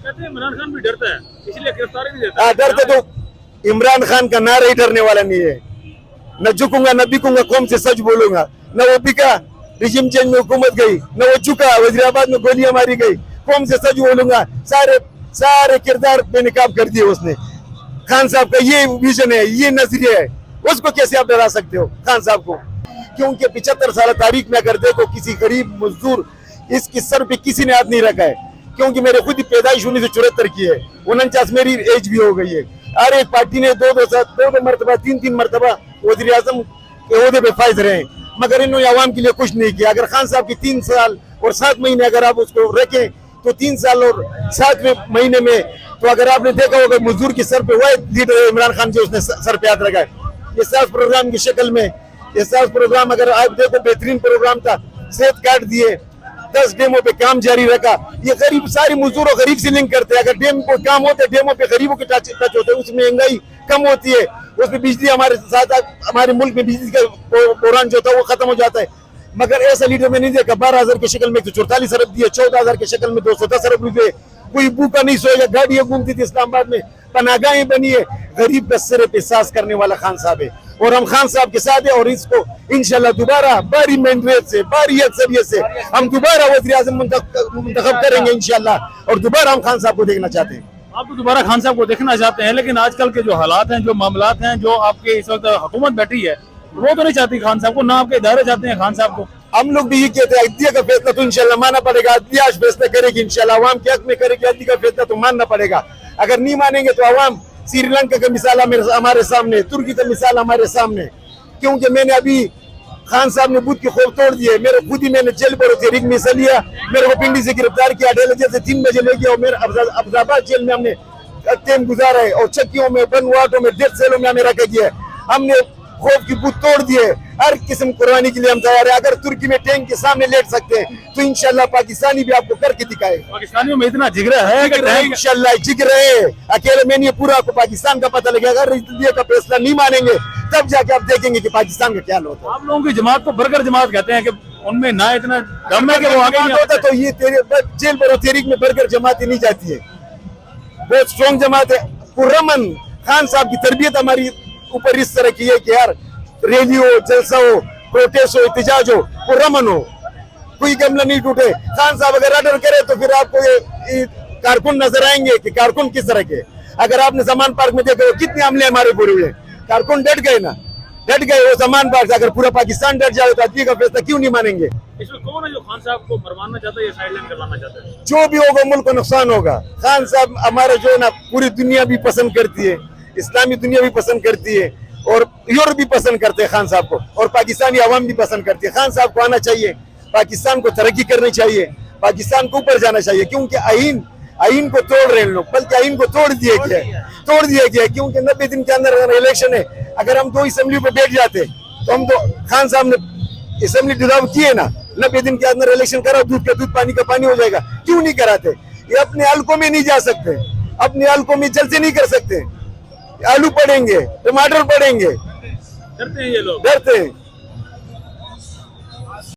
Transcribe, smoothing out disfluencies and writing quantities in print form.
कहते हैं इमरान खान भी डरता है, इसलिए गिरफ्तारी नहीं देता। डरते तो इमरान खान का नारा ही डरने वाला नहीं है। न झुकूंगा न बिकूंगा, कौम से सच बोलूंगा। न वो बिका, रिजिम चेंज में हुकूमत गई, न वो चुका, वजीराबाद में गोलियां मारी गई, कौम से सच बोलूंगा। सारे किरदार बेनकाब कर दिए उसने। खान साहब का ये विजन है, ये नजरिया है, उसको कैसे आप डरा सकते हो खान साहब को? क्योंकि 75 साल तारीख में अगर देखो किसी गरीब मजदूर इसकी सर पे किसी ने हाथ नहीं रखा है। क्योंकि मेरे खुद ही पैदाइश 1974 की है, 49 मेरी एज भी हो गई है। हर एक पार्टी ने दो मरतबा 3 मरतबा वज़ीर आज़म के ओहदे पे फायज रहे, मगर इन्होंने आवाम के लिए कुछ नहीं किया। अगर खान साहब की 3 साल और 7 महीने अगर आप उसको रखें तो 3 साल और 7 महीने में, तो अगर आपने देखा होगा मजदूर की सर पे वही लीडर इमरान खान जो उसने सर पे हाथ रखा है। ये साफ प्रोग्राम की शक्ल में, ये साफ प्रोग्राम अगर आप देखो बेहतरीन प्रोग्राम था। सेहत कार्ड दिए, 10 डेमो पे काम जारी रखा। ये गरीब सारे मजदूर और गरीब से लिंक करते हैं। अगर डेम को काम होते, डेमो पे गरीबों के टच होते हैं, उसमें महंगाई कम होती है, उसमें बिजली हमारे साथ हमारे मुल्क में बिजली का बहरान जो था वो खत्म हो जाता है। मगर ऐसा लीडर में नहीं देखा। 12,000 की शक्ल में 144 अरब दिए, 14,000 की शक्ल में 210 अरब रुपए। कोई भूखा नहीं सोएगा। गाड़ियां घूमती थी इस्लामाबाद में, पनागाहें बनी है। गरीब का सिर पे एहसास करने वाला खान साहब है और हम खान साहब के साथ हैं। और इसको इंशाल्लाह दोबारा बारी मैंडेट से, बारी अक्सरियत से हम दोबारा वज़ीर आज़म मुंतखब करेंगे इंशाल्लाह। और दोबारा हम खान साहब को देखना चाहते हैं। आप तो दोबारा खान साहब को देखना चाहते हैं, लेकिन आजकल के जो हालात हैं, जो मामलात हैं, जो आपके इस वक्त हुकूमत बैठी है, वो तो नहीं चाहती खान साहब को, ना आपके इदारे चाहते हैं खान साहब को। हम लोग भी ये कहते हैं अदलिया का फैसला तो इंशाल्लाह मानना पड़ेगा। अदलिया आज फैसला करेगी इंशाल्लाह, अवाम के हक में करेगी। अदलिया का फैसला तो मानना पड़ेगा। अगर नहीं मानेंगे तो अवाम श्रीलंका का मिसाल हमारे सामने, तुर्की का मिसाल हमारे सामने। क्योंकि मैंने अभी खान साहब ने बुद्ध की खौफ तोड़ दिए। मेरे खुद ही मैंने जेल पर तहरीक में हिस्सा लिया। मेरे को पिंडी से गिरफ्तार किया, डेल जेल से 3 बजे ले गया और मेरे अफजाबाद जेल में हमने टाइम गुजारा है। और चक्कियों में, बंद वार्डों में, डेथ सेलों में हमें रखा गया है। हमने खौफ की बुत तोड़ दिए। हर किस्म कुर्बानी के लिए हम तैयार है। अगर तुर्की में टैंक के सामने लेट सकते हैं तो इंशाल्लाह पाकिस्तानी भी आपको करके दिखाएगा। पाकिस्तानियों में इतना जिगरा है, इंशाल्लाह जिगरा है। अकेले में नहीं, पूरा आपको पाकिस्तान का पता लगेगा। अगर इंडिया का फैसला नहीं मानेंगे तब जाके आप देखेंगे कि पाकिस्तान का क्या होता है। आप लोगों की जमात को बर्गर जमात कहते हैं कि उनमें ना इतना दम है कि वो आगे नहीं होता। तो ये जेल पर तहरीक में बर्गर जमात नहीं जाती है, बहुत स्ट्रॉन्ग जमात है। पुरअमन खान साहब की तरबियत हमारी ऊपर इस तरह की है कि यार रैली हो, जलसा हो, प्रोटेस्ट हो, एहतजाज हो, पुरअमन हो, कोई गमला नहीं टूटे। खान साहब अगर ऑर्डर करे तो फिर आपको ये कारकुन नजर आएंगे कि कारकुन किस तरह के। अगर आपने जमान पार्क में देखा कितने हमले हमारे पूरे हुए, कारकुन डट गए ना, डट गए वो जमान पार्क। अगर पूरा पाकिस्तान डट जाए तो अदलिया का फैसला क्यों नहीं मानेंगे? इसमें कौन है जो खान साहब को मरवाना चाहता है या साइडलाइन करवाना चाहता है? जो भी होगा मुल्क को नुकसान होगा। खान साहब हमारे जो है ना पूरी दुनिया भी पसंद करती है, इस्लामी दुनिया भी पसंद करती है और यूरोप भी पसंद करते हैं खान साहब को, और पाकिस्तानी आवाम भी पसंद करती है। खान साहब को आना चाहिए, पाकिस्तान को तरक्की करनी चाहिए, पाकिस्तान को ऊपर जाना चाहिए। क्योंकि आइन को तोड़ रहे हैं लोग, बल्कि आइन को तोड़ दिया गया। क्योंकि 90 दिन के अंदर इलेक्शन है। अगर हम 2 असेंबली पे बैठ जाते तो हम तो खान साहब ने असेंबली डिजॉल्व किए ना, 90 दिन के अंदर इलेक्शन करा, दूध का दूध, पानी का पानी हो जाएगा। क्यों नहीं कराते? ये अपने हल्कों में नहीं जा सकते, अपने हल्कों में जलसे नहीं कर सकते। आलू पड़ेंगे, टमाटर पड़ेंगे, डरते हैं ये लोग, डरते हैं।